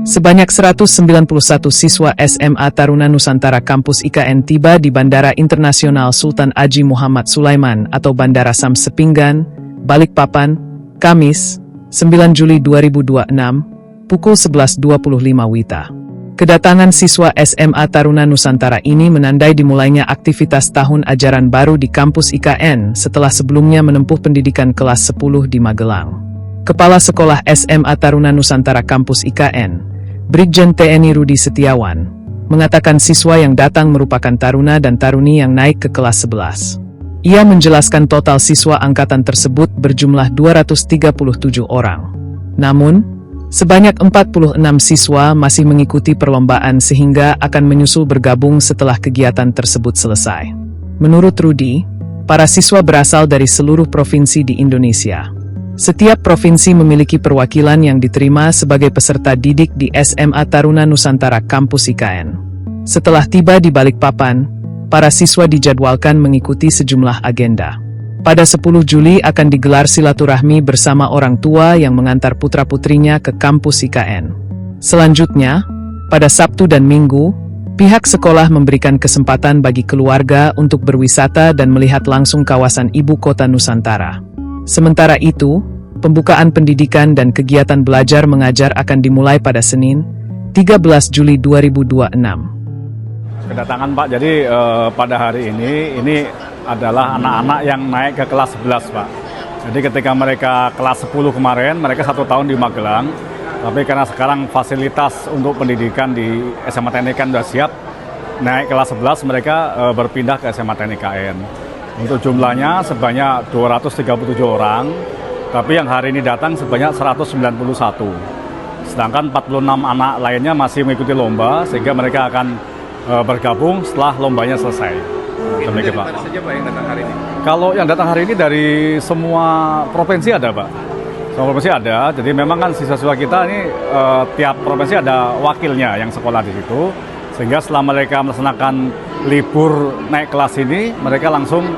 Sebanyak 191 siswa SMA Taruna Nusantara Kampus IKN tiba di Bandara Internasional Sultan Haji Muhammad Sulaiman atau Bandara Sam Sepinggan, Balikpapan, Kamis, 9 Juli 2026, pukul 11.25 WITA. Kedatangan siswa SMA Taruna Nusantara ini menandai dimulainya aktivitas tahun ajaran baru di kampus IKN setelah sebelumnya menempuh pendidikan kelas 10 di Magelang. Kepala Sekolah SMA Taruna Nusantara Kampus IKN, Brigjen TNI Rudi Setiawan, mengatakan siswa yang datang merupakan taruna dan taruni yang naik ke kelas 11. Ia menjelaskan total siswa angkatan tersebut berjumlah 237 orang. Namun, sebanyak 46 siswa masih mengikuti perlombaan sehingga akan menyusul bergabung setelah kegiatan tersebut selesai. Menurut Rudi, para siswa berasal dari seluruh provinsi di Indonesia. Setiap provinsi memiliki perwakilan yang diterima sebagai peserta didik di SMA Taruna Nusantara Kampus IKN. Setelah tiba di Balikpapan, para siswa dijadwalkan mengikuti sejumlah agenda. Pada 10 Juli akan digelar silaturahmi bersama orang tua yang mengantar putra-putrinya ke kampus IKN. Selanjutnya, pada Sabtu dan Minggu, pihak sekolah memberikan kesempatan bagi keluarga untuk berwisata dan melihat langsung kawasan ibu kota Nusantara. Sementara itu, pembukaan pendidikan dan kegiatan belajar mengajar akan dimulai pada Senin, 13 Juli 2026. Kedatangan Pak, jadi pada hari ini adalah anak-anak yang naik ke kelas 11 Pak. Jadi ketika mereka kelas 10 kemarin, mereka 1 tahun di Magelang, tapi karena sekarang fasilitas untuk pendidikan di SMA TNI kan sudah siap, naik kelas 11 mereka berpindah ke SMA TNI KN. Untuk jumlahnya sebanyak 237 orang, tapi yang hari ini datang sebanyak 191. Sedangkan 46 anak lainnya masih mengikuti lomba, sehingga mereka akan bergabung setelah lombanya selesai. Demikian Pak. Mana saja Pak yang datang hari ini? Kalau yang datang hari ini dari semua provinsi ada Pak. Semua provinsi ada, jadi memang kan siswa-siswa kita ini tiap provinsi ada wakilnya yang sekolah di situ. Sehingga setelah mereka melaksanakan libur naik kelas ini, mereka langsung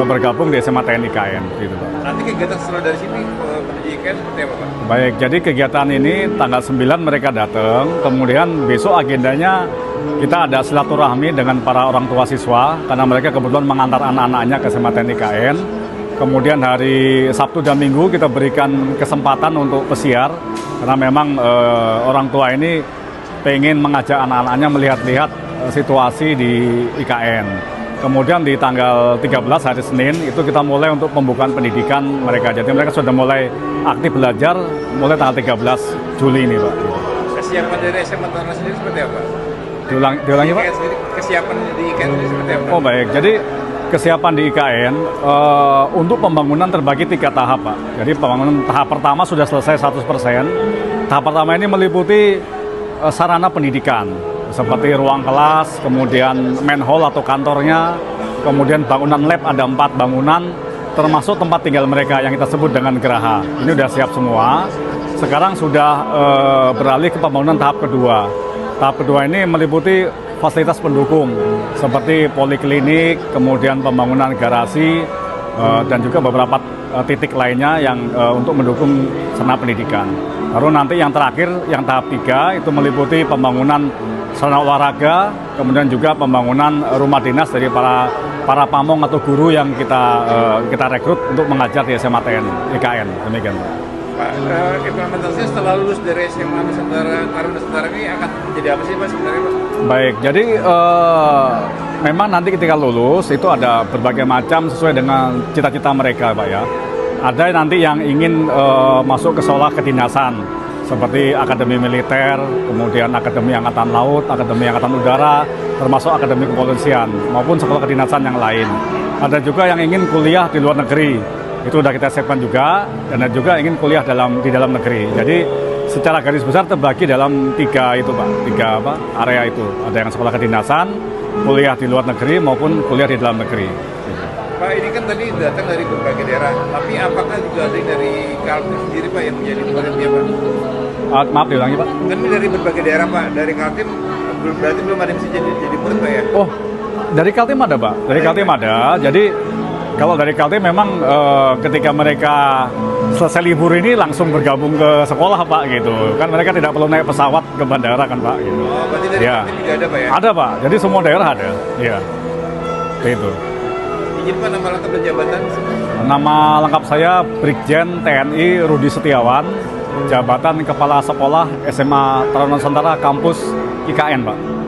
bergabung di SMA TNI KN. Gitu, Pak. Nanti kegiatan setelah dari sini menuju IKN seperti apa Pak? Baik, jadi kegiatan ini tanggal 9 mereka datang, kemudian besok agendanya kita ada silaturahmi dengan para orang tua siswa, karena mereka kebetulan mengantar anak-anaknya ke SMA TNI KN. Kemudian hari Sabtu dan Minggu kita berikan kesempatan untuk pesiar, karena memang orang tua ini pengen mengajak anak-anaknya melihat-lihat situasi di IKN. Kemudian di tanggal 13 hari Senin itu kita mulai untuk pembukaan pendidikan mereka. Jadi mereka sudah mulai aktif belajar mulai tanggal 13 Juli ini Pak. Kesiapan dari SMA Taruna sendiri seperti apa? Diulangi Pak? Kesiapan di IKN sendiri seperti apa? Oh baik, jadi kesiapan di IKN untuk pembangunan terbagi 3 tahap Pak. Jadi pembangunan tahap pertama sudah selesai 100%. Tahap pertama ini meliputi sarana pendidikan seperti ruang kelas, kemudian main hall atau kantornya, kemudian bangunan lab ada 4 bangunan, termasuk tempat tinggal mereka yang kita sebut dengan geraha. Ini sudah siap semua. Sekarang sudah beralih ke pembangunan tahap kedua. Tahap kedua ini meliputi fasilitas pendukung seperti poliklinik, kemudian pembangunan garasi, dan juga beberapa titik lainnya yang untuk mendukung sarana pendidikan. Lalu nanti yang terakhir, yang tahap 3 itu meliputi pembangunan sarana olahraga, kemudian juga pembangunan rumah dinas dari para pamong atau guru yang kita rekrut untuk mengajar di SMA TNI IKN. Demikian. Pak, implementasinya setelah lulus dari SMA Taruna Nusantara ini akan menjadi apa sih Pak sebenarnya Pak? Baik, jadi memang nanti ketika lulus itu ada berbagai macam sesuai dengan cita-cita mereka Pak ya. Ada nanti yang ingin masuk ke sekolah kedinasan seperti Akademi Militer, kemudian Akademi Angkatan Laut, Akademi Angkatan Udara, termasuk Akademi Kepolisian maupun sekolah kedinasan yang lain. Ada juga yang ingin kuliah di luar negeri, itu sudah kita siapkan juga, dan ada juga ingin kuliah di dalam negeri. Jadi secara garis besar terbagi dalam 3 itu Pak, 3 area itu. Ada yang sekolah kedinasan, kuliah di luar negeri maupun kuliah di dalam negeri. Pak, ini kan tadi datang dari berbagai daerah, tapi apakah juga ada dari Kaltim sendiri Pak yang menjadi muridnya Pak? Maaf diulangi Pak. Kan ini dari berbagai daerah Pak, dari Kaltim berarti belum ada yang bisa jadi murid Pak ya? Oh, dari Kaltim ada Pak, dari Kaltim ada. Jadi kalau dari Kaltim memang ketika mereka selesai libur ini langsung bergabung ke sekolah Pak gitu. Kan mereka tidak perlu naik pesawat ke bandara kan Pak gitu. Oh, berarti dari Ya. Kanwil juga ada Pak ya? Ada Pak, jadi semua daerah ada. Iya. Itu. Izin Pak, nama lengkap dan jabatan? Nama lengkap saya Brigjen TNI Rudi Setiawan, jabatan Kepala Sekolah SMA Taruna Nusantara Kampus IKN Pak.